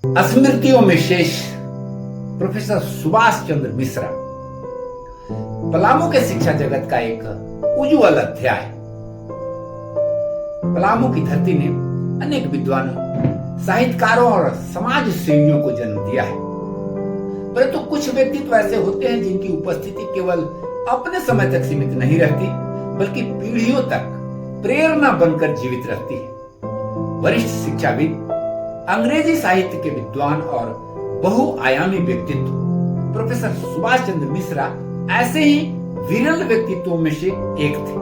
स्मृतियों में शेष प्रोफेसर सुभाष चंद्र मिश्रा पलामू के शिक्षा जगत का एक उज्ज्वल अध्याय। पलामू की धरती ने अनेक विद्वानों, साहित्यकारों और समाज सेवियों को जन्म दिया है, परंतु कुछ व्यक्तित्व ऐसे होते हैं जिनकी उपस्थिति केवल अपने समय तक सीमित नहीं रहती, बल्कि पीढ़ियों तक प्रेरणा बनकर जीवित रहती है। वरिष्ठ शिक्षाविद, अंग्रेजी साहित्य के विद्वान और बहुआयामी व्यक्तित्व प्रोफेसर सुभाष चंद्र मिश्रा ऐसे ही विरल व्यक्तित्वों में से एक थे।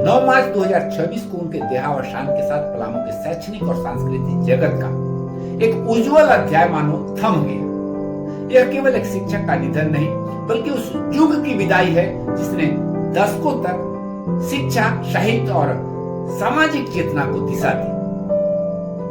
9 मार्च 2026 को उनके देहावसान के साथ पलामू के शैक्षणिक और सांस्कृतिक जगत का एक उज्जवल अध्याय मानो थम गया। यह केवल एक शिक्षक का निधन नहीं, बल्कि उस युग की विदाई है जिसने दशकों तक शिक्षा, साहित्य और सामाजिक चेतना को दिशा दी।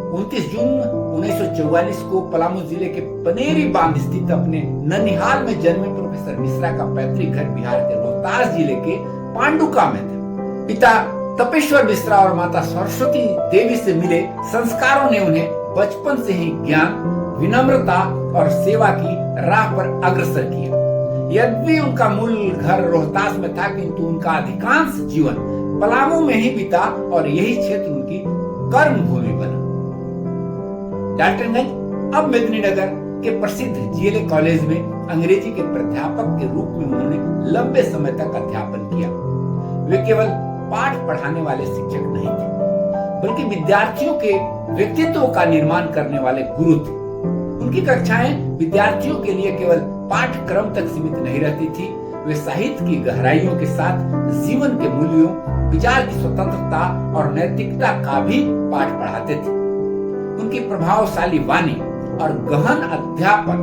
29 जून 1944 को पलामू जिले के पनेरी बांध स्थित अपने ननिहाल में जन्मे प्रोफेसर मिश्रा का पैतृक घर बिहार के रोहतास जिले के पांडुका में था। पिता तपेश्वर मिश्रा और माता सरस्वती देवी से मिले संस्कारों ने उन्हें बचपन से ही ज्ञान, विनम्रता और सेवा की राह पर अग्रसर किया। यद्यपि उनका मूल घर रोहतास में था, किंतु उनका अधिकांश जीवन पलामू में ही बीता और यही क्षेत्र उनकी कर्म भूमि बना। डाल्टनगंज, अब मेदिनीनगर के प्रसिद्ध जीएलए कॉलेज में अंग्रेजी के प्राध्यापक के रूप में उन्होंने लंबे समय तक अध्यापन किया। वे केवल पाठ पढ़ाने वाले शिक्षक नहीं थे, बल्कि विद्यार्थियों के व्यक्तित्व का निर्माण करने वाले गुरु थे। उनकी कक्षाएं विद्यार्थियों के लिए केवल पाठ्यक्रम तक सीमित नहीं रहती थी, वे साहित्य की गहराइयों के साथ जीवन के मूल्यों, विचार की स्वतंत्रता और नैतिकता का भी पाठ पढ़ाते थे। उनकी प्रभावशाली वाणी और गहन अध्यापन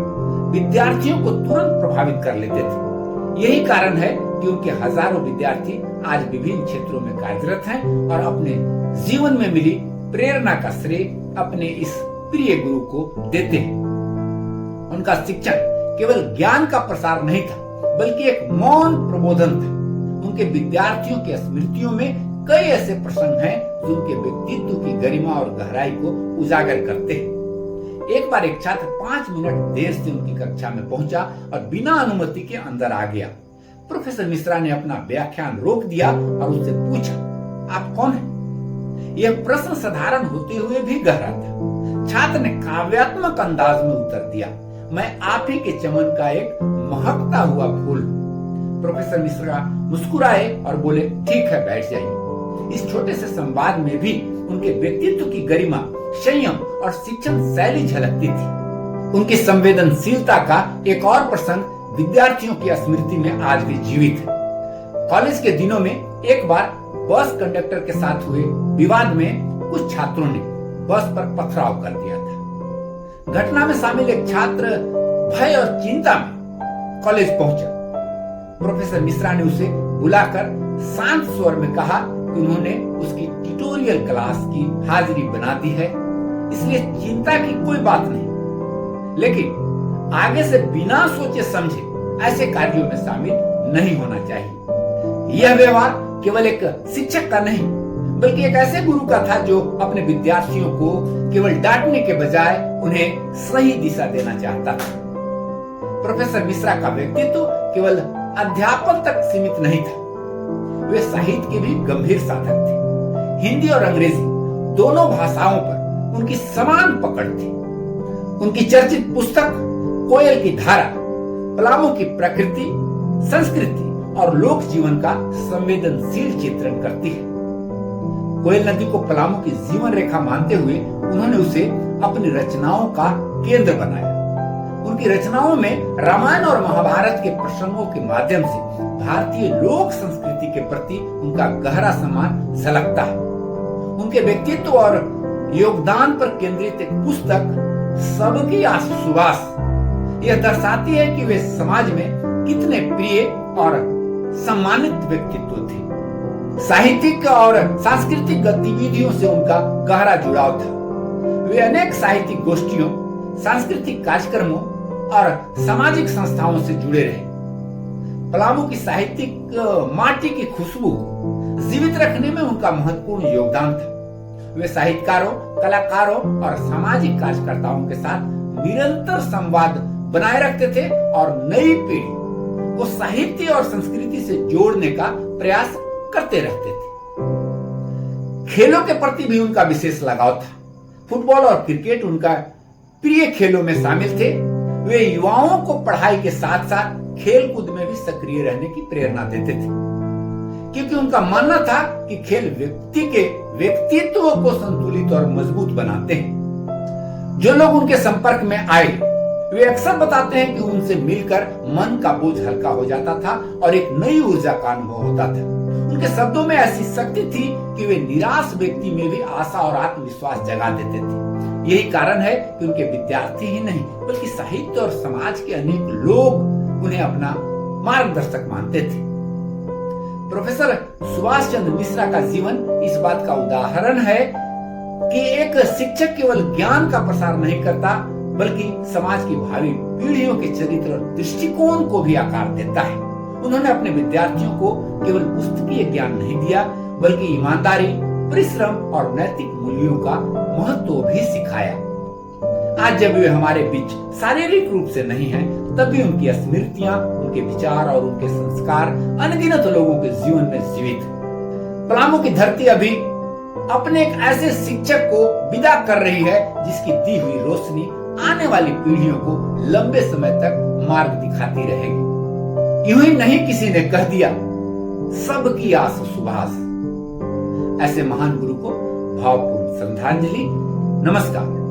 विद्यार्थियों को तुरंत प्रभावित कर लेते थे। यही कारण है कि उनके हजारों विद्यार्थी आज विभिन्न क्षेत्रों में कार्यरत हैं और अपने जीवन में मिली प्रेरणा का श्रेय अपने इस प्रिय गुरु को देते हैं। उनका शिक्षण केवल ज्ञान का प्रसार नहीं था, बल्कि एक मौन प्रबोधन था। उनके विद्यार्थियों की स्मृतियों में कई ऐसे प्रसंग हैं जो उनके व्यक्तित्व की गरिमा और गहराई को उजागर करते हैं। एक बार एक छात्र 5 मिनट देर से उनकी कक्षा में पहुंचा और बिना अनुमति के अंदर आ गया। प्रोफेसर मिश्रा ने अपना व्याख्यान रोक दिया और उससे पूछा, आप कौन हैं? यह प्रश्न साधारण होते हुए भी गहरा था। छात्र ने काव्यात्मक अंदाज में उत्तर दिया, मैं आप ही के चमन का एक महकता हुआ फूल। प्रोफेसर मिश्रा मुस्कुराए और बोले, ठीक है, बैठ जाइए। इस छोटे से संवाद में भी उनके व्यक्तित्व की गरिमा, संयम और शिक्षण शैली झलकती थी। उनकी संवेदनशीलता का एक और प्रसंग विद्यार्थियों की स्मृति में आज भी जीवित है। कॉलेज के दिनों में एक बार बस कंडक्टर के साथ हुए विवाद में कुछ छात्रों ने बस पर पथराव कर दिया था। घटना में शामिल एक छात्र भय और चिंता में कॉलेज पहुंचा। प्रोफेसर मिश्रा ने उसे बुलाकर शांत स्वर में कहा कि उन्होंने उसकी ट्यूटोरियल क्लास की हाजिरी बना दी है, इसलिए चिंता की कोई बात नहीं, लेकिन आगे से बिना सोचे समझे ऐसे कार्यों में शामिल नहीं होना चाहिए। यह व्यवहार केवल एक शिक्षक का नहीं, बल्कि एक ऐसे गुरु का था जो अपने विद्यार्थियों को केवल डांटने के बजाय उन्हें सही दिशा देना चाहता था। प्रोफेसर मिश्रा का व्यक्तित्व केवल अध्यापन तक सीमित नहीं था, वे साहित्य के भी गंभीर साधक थे। हिंदी और अंग्रेजी दोनों भाषाओं पर उनकी समान पकड़ थी। उनकी चर्चित पुस्तक कोयल की धारा पलामू की प्रकृति, संस्कृति और लोक जीवन का संवेदनशील चित्रण करती है। कोयल नदी को पलामू की जीवन रेखा मानते हुए उन्होंने उसे अपनी रचनाओं का केंद्र बनाया। उनकी रचनाओं में रामायण और महाभारत के प्रसंगों के माध्यम से भारतीय लोक संस्कृति के प्रति उनका गहरा सम्मान झलकता है। उनके व्यक्तित्व और योगदान पर केंद्रित एक पुस्तक सबकी सुवास यह दर्शाती है कि वे समाज में कितने प्रिय और सम्मानित व्यक्तित्व थे। साहित्यिक और सांस्कृतिक गतिविधियों से उनका गहरा जुड़ाव था। वे अनेक साहित्यिक गोष्ठियों, सांस्कृतिक कार्यक्रमों और सामाजिक संस्थाओं से जुड़े रहे। पलामू की साहित्यिक माटी की खुशबू को जीवित रखने में उनका महत्वपूर्ण योगदान था। वे साहित्यकारों, कलाकारों और सामाजिक कार्यकर्ताओं के साथ निरंतर संवाद बनाए रखते थे और नई पीढ़ी को साहित्य और संस्कृति से जोड़ने का प्रयास करते रहते थे। खेलों के प्रति भी उनका विशेष लगाव था। फुटबॉल और क्रिकेट उनका प्रिय खेलों में शामिल थे। वे युवाओं को पढ़ाई के साथ साथ खेल कूद में भी सक्रिय रहने की प्रेरणा देते थे, क्योंकि उनका मानना था कि खेल व्यक्ति के व्यक्तित्व को संतुलित और मजबूत बनाते हैं। जो लोग उनके संपर्क में आए वे अक्सर बताते हैं कि उनसे मिलकर मन का बोझ हल्का हो जाता था और एक नई ऊर्जा का अनुभव होता था। उनके शब्दों में ऐसी शक्ति थी कि वे निराश व्यक्ति में भी आशा और आत्मविश्वास जगा देते थे। यही कारण है कि उनके विद्यार्थी ही नहीं बल्कि साहित्य और समाज के अनेक लोग उन्हें अपना मार्गदर्शक मानते थे। प्रोफेसर सुभाष चंद्र मिश्रा का जीवन इस बात का उदाहरण है कि एक शिक्षक केवल ज्ञान का प्रसार नहीं करता बल्कि समाज की भावी पीढ़ियों के चरित्र और दृष्टिकोण को भी आकार देता है। उन्होंने अपने विद्यार्थियों को केवल पुस्तकीय ज्ञान नहीं दिया बल्कि ईमानदारी, परिश्रम और नैतिक मूल्यों का महत्व भी सिखाया। आज जब वे हमारे बीच शारीरिक रूप से नहीं हैं, तब भी उनकी स्मृतियां, उनके विचार और उनके संस्कार अनगिनत लोगों के जीवन में जीवित हैं। पलामू की धरती अभी अपने एक ऐसे शिक्षक को विदा कर रही है जिसकी दी हुई रोशनी आने वाली पीढ़ियों को लंबे समय तक मार्ग दिखाती रहेगी। यूं ही नहीं किसी ने कह दिया, सबकी आस सुभाष। ऐसे महान गुरु को भावपूर्ण श्रद्धांजलि। नमस्कार।